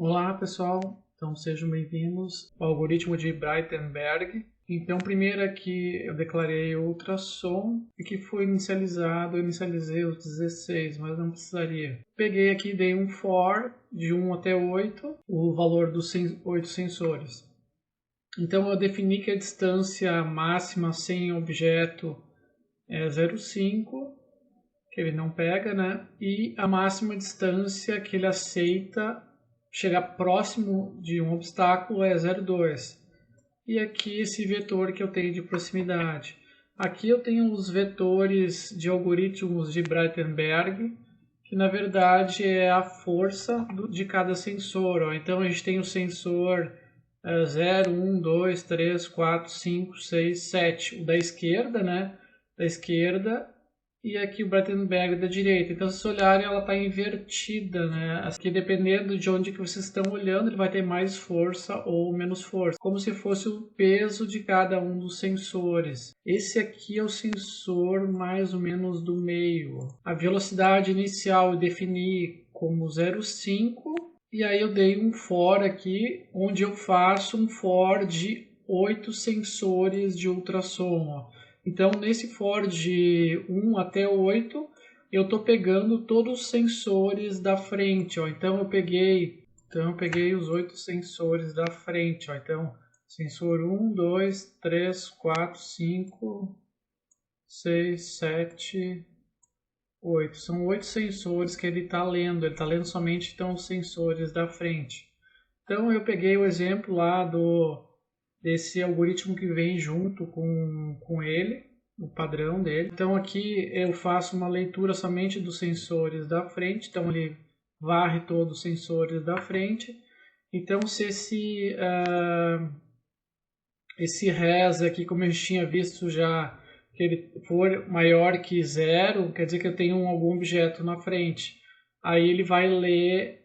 Olá pessoal, então sejam bem-vindos ao algoritmo de Breitenberg. Então primeiro aqui eu declarei o ultrassom e que foi inicializado, eu inicializei os 16, mas não precisaria. Peguei aqui, dei um for de 1 até 8, o valor dos 8 sensores. Então eu defini que a distância máxima sem objeto é 0,5, que ele não pega, né? E a máxima distância que ele aceita chegar próximo de um obstáculo é 0,2. E aqui esse vetor que eu tenho de proximidade. Aqui eu tenho os vetores de algoritmos de Breitenberg, que na verdade é a força de cada sensor. Ó. Então a gente tem o sensor 0, 1, 2, 3, 4, 5, 6, 7. O da esquerda, né? Da esquerda. E aqui o Breitenberg da direita. Então, se vocês olharem, ela está invertida, né? Aqui, dependendo de onde que vocês estão olhando, ele vai ter mais força ou menos força. Como se fosse o peso de cada um dos sensores. Esse aqui é o sensor mais ou menos do meio. A velocidade inicial eu defini como 0,5. E aí eu dei um for aqui, onde eu faço um for de 8 sensores de ultrassom, ó. Então, nesse for de 1 até 8, eu estou pegando todos os sensores da frente. Ó. Então, eu peguei os 8 sensores da frente. Ó. Então, sensor 1, 2, 3, 4, 5, 6, 7, 8. São 8 sensores que ele está lendo. Ele está lendo somente então, os sensores da frente. Então, eu peguei o exemplo lá desse algoritmo que vem junto com ele, o padrão dele. Então aqui eu faço uma leitura somente dos sensores da frente, então ele varre todos os sensores da frente. Então se esse res aqui, como a gente tinha visto já, que ele for maior que 0, quer dizer que eu tenho algum objeto na frente. Aí ele vai ler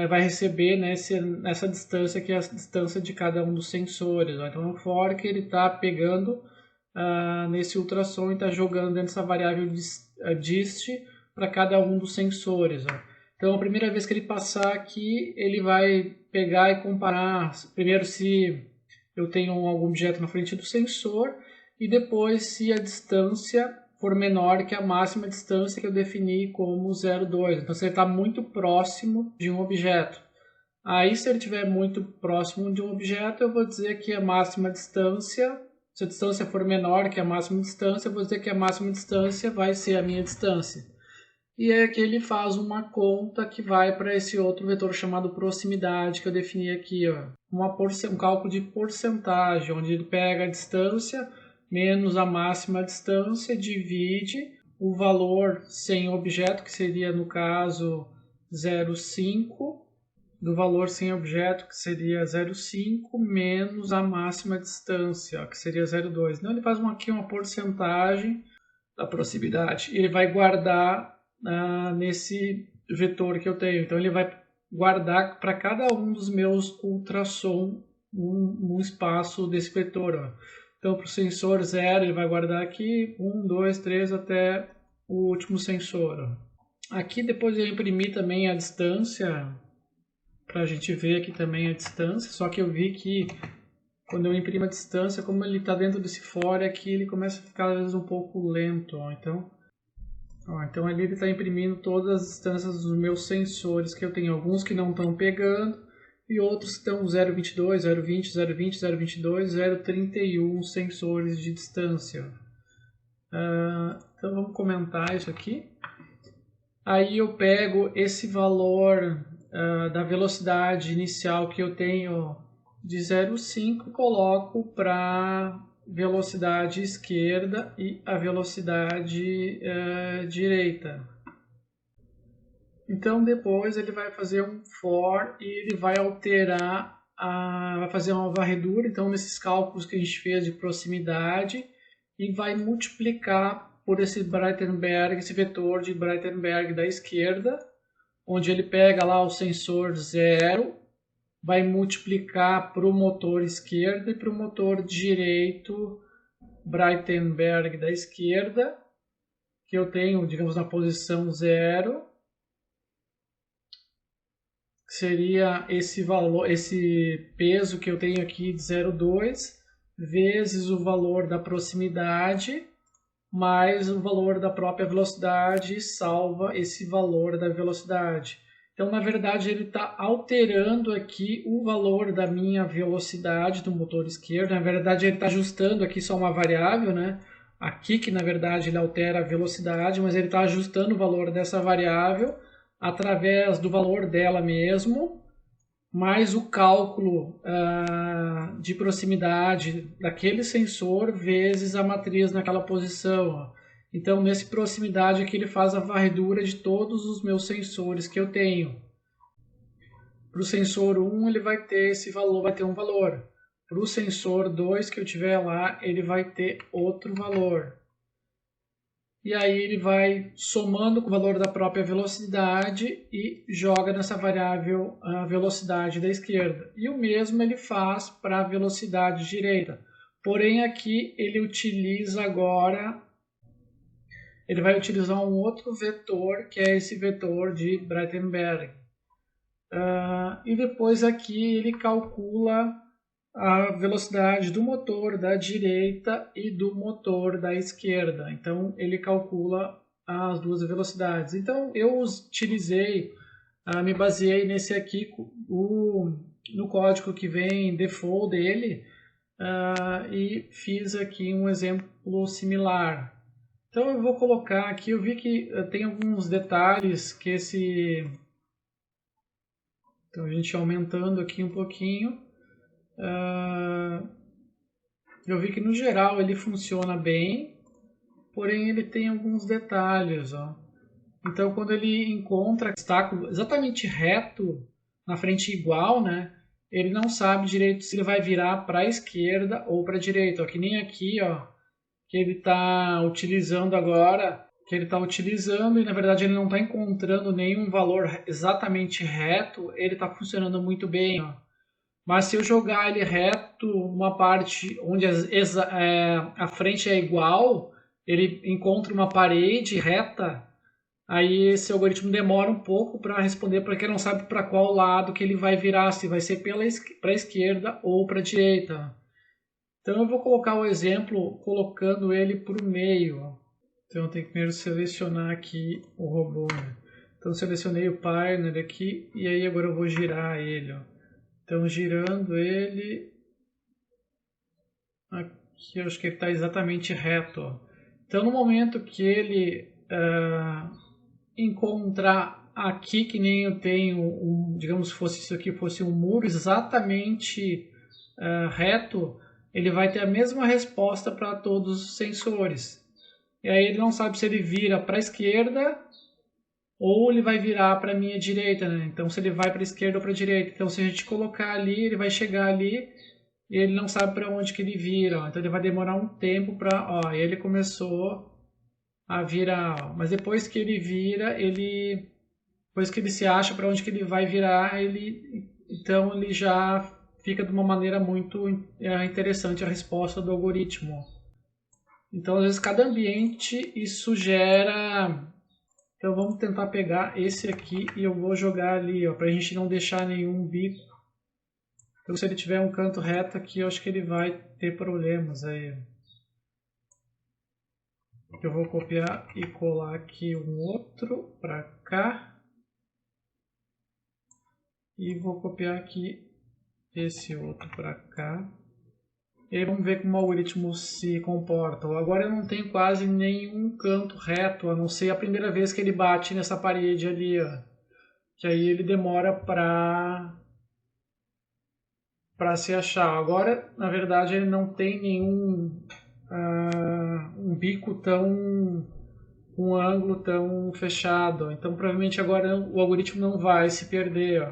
vai receber nessa distância que é a distância de cada um dos sensores. Ó. Então, o for que ele está pegando nesse ultrassom e está jogando dentro dessa variável dist para cada um dos sensores. Ó. Então, a primeira vez que ele passar aqui, ele vai pegar e comparar, primeiro se eu tenho algum objeto na frente do sensor e depois se a distância for menor que a máxima distância que eu defini como 0,2. Então, você está muito próximo de um objeto. Aí, se ele estiver muito próximo de um objeto, eu vou dizer que a máxima distância, se a distância for menor que a máxima distância, eu vou dizer que a máxima distância vai ser a minha distância. E é que ele faz uma conta que vai para esse outro vetor chamado proximidade, que eu defini aqui. Ó. Um cálculo de porcentagem, onde ele pega a distância menos a máxima distância, divide o valor sem objeto, que seria, no caso, 0,5, do valor sem objeto, que seria 0,5, menos a máxima distância, que seria 0,2. Então, ele faz aqui uma porcentagem da proximidade e ele vai guardar nesse vetor que eu tenho. Então, ele vai guardar para cada um dos meus ultrassom um espaço desse vetor, ó. Então, para o sensor 0, ele vai guardar aqui 1, 2, 3 até o último sensor. Aqui, depois eu imprimi também a distância, para a gente ver aqui também a distância. Só que eu vi que quando eu imprimo a distância, como ele está dentro desse for aqui, ele começa a ficar às vezes um pouco lento. Então ali ele está imprimindo todas as distâncias dos meus sensores, que eu tenho alguns que não estão pegando, e outros estão 0,22, 0,20, 0,20, 0,22, 0,31 sensores de distância. Então vamos comentar isso aqui. Aí eu pego esse valor da velocidade inicial que eu tenho de 0,5 e coloco para velocidade esquerda e a velocidade direita. Então depois ele vai fazer um for e ele vai alterar, vai fazer uma varredura, então nesses cálculos que a gente fez de proximidade, e vai multiplicar por esse Breitenberg, esse vetor de Breitenberg da esquerda, onde ele pega lá o sensor 0, vai multiplicar para o motor esquerdo e para o motor direito Breitenberg da esquerda, que eu tenho, digamos, na posição 0, seria esse valor, esse peso que eu tenho aqui de 0,2 vezes o valor da proximidade mais o valor da própria velocidade salva esse valor da velocidade. Então, na verdade, ele está alterando aqui o valor da minha velocidade do motor esquerdo. Na verdade, ele está ajustando aqui só uma variável, né? Aqui que, na verdade, ele altera a velocidade, mas ele está ajustando o valor dessa variável através do valor dela mesmo, mais o cálculo de proximidade daquele sensor vezes a matriz naquela posição. Então, nesse proximidade aqui, ele faz a varredura de todos os meus sensores que eu tenho. Para o sensor 1, ele vai ter esse valor, vai ter um valor. Para o sensor 2 que eu tiver lá, ele vai ter outro valor. E aí ele vai somando com o valor da própria velocidade e joga nessa variável a velocidade da esquerda. E o mesmo ele faz para a velocidade direita. Porém aqui ele utiliza agora, ele vai utilizar um outro vetor, que é esse vetor de Breitenberg. E depois aqui ele calcula a velocidade do motor da direita e do motor da esquerda. Então, ele calcula as duas velocidades. Então, eu utilizei, me baseei nesse aqui, no código que vem default dele, e fiz aqui um exemplo similar. Então, eu vou colocar aqui, eu vi que tem alguns detalhes que esse... Então, a gente aumentando aqui um pouquinho. Eu vi que no geral ele funciona bem, porém ele tem alguns detalhes. Então quando ele encontra obstáculo exatamente reto, na frente igual, né, ele não sabe direito se ele vai virar para a esquerda ou para a direita. Que nem aqui, que ele está utilizando agora, que ele está utilizando e na verdade ele não está encontrando nenhum valor exatamente reto, ele está funcionando muito bem. Mas se eu jogar ele reto, uma parte onde a frente é igual, ele encontra uma parede reta, aí esse algoritmo demora um pouco para responder, porque ele não sabe para qual lado que ele vai virar, se vai ser para a esquerda ou para a direita. Então eu vou colocar o exemplo colocando ele para o meio. Então eu tenho que primeiro selecionar aqui o robô. Então eu selecionei o Pioneer aqui e aí agora eu vou girar ele. Então, girando ele, aqui eu acho que ele está exatamente reto. Então, no momento que ele encontrar aqui, que nem eu tenho, digamos que fosse isso aqui, fosse um muro exatamente reto, ele vai ter a mesma resposta para todos os sensores. E aí ele não sabe se ele vira para a esquerda ou ele vai virar para a minha direita, né? Então, se ele vai para a esquerda ou para a direita. Então, se a gente colocar ali, ele vai chegar ali e ele não sabe para onde que ele vira. Então, ele vai demorar um tempo para... ele começou a virar. Mas depois que ele vira, depois que ele se acha para onde que ele vai virar, então ele já fica de uma maneira muito interessante a resposta do algoritmo. Então, às vezes, cada ambiente, isso gera... Então vamos tentar pegar esse aqui e eu vou jogar ali, para a gente não deixar nenhum bico. Então se ele tiver um canto reto aqui, eu acho que ele vai ter problemas aí. Eu vou copiar e colar aqui um outro para cá. E vou copiar aqui esse outro para cá. E aí vamos ver como o algoritmo se comporta. Agora eu não tenho quase nenhum canto reto, a não ser a primeira vez que ele bate nessa parede ali, que aí ele demora para se achar. Agora, na verdade, ele não tem nenhum um bico um ângulo tão fechado. Então, provavelmente agora o algoritmo não vai se perder.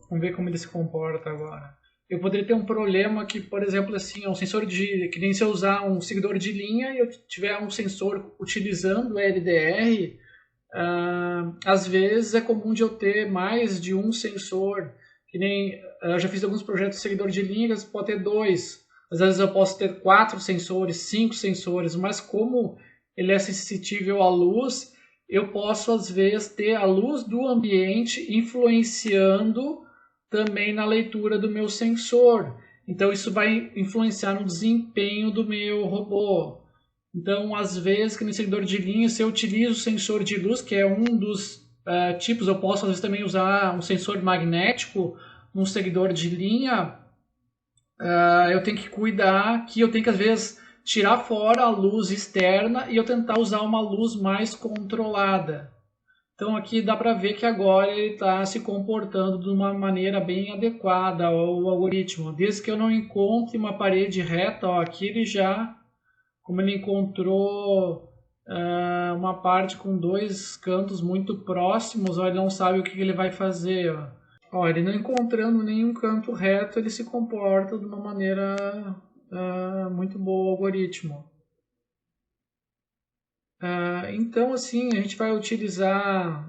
Vamos ver como ele se comporta agora. Eu poderia ter um problema que, por exemplo, assim, um sensor que nem se eu usar um seguidor de linha e eu tiver um sensor utilizando LDR, às vezes é comum de eu ter mais de um sensor, que nem eu já fiz alguns projetos de seguidor de linha, pode ter 2, às vezes eu posso ter 4 sensores, 5 sensores, mas como ele é sensível à luz, eu posso às vezes ter a luz do ambiente influenciando também na leitura do meu sensor. Então isso vai influenciar no desempenho do meu robô. Então, às vezes, que no seguidor de linha, se eu utilizo o sensor de luz, que é um dos tipos, eu posso às vezes também usar um sensor magnético num seguidor de linha, eu tenho que cuidar que eu tenho que às vezes tirar fora a luz externa e eu tentar usar uma luz mais controlada. Então aqui dá para ver que agora ele está se comportando de uma maneira bem adequada ao algoritmo. Desde que eu não encontre uma parede reta, ó, aqui ele já, como ele encontrou uma parte com dois cantos muito próximos, ó, ele não sabe o que ele vai fazer. Ó. Ó, ele não encontrando nenhum canto reto, ele se comporta de uma maneira muito boa o algoritmo. Então, assim, a gente vai utilizar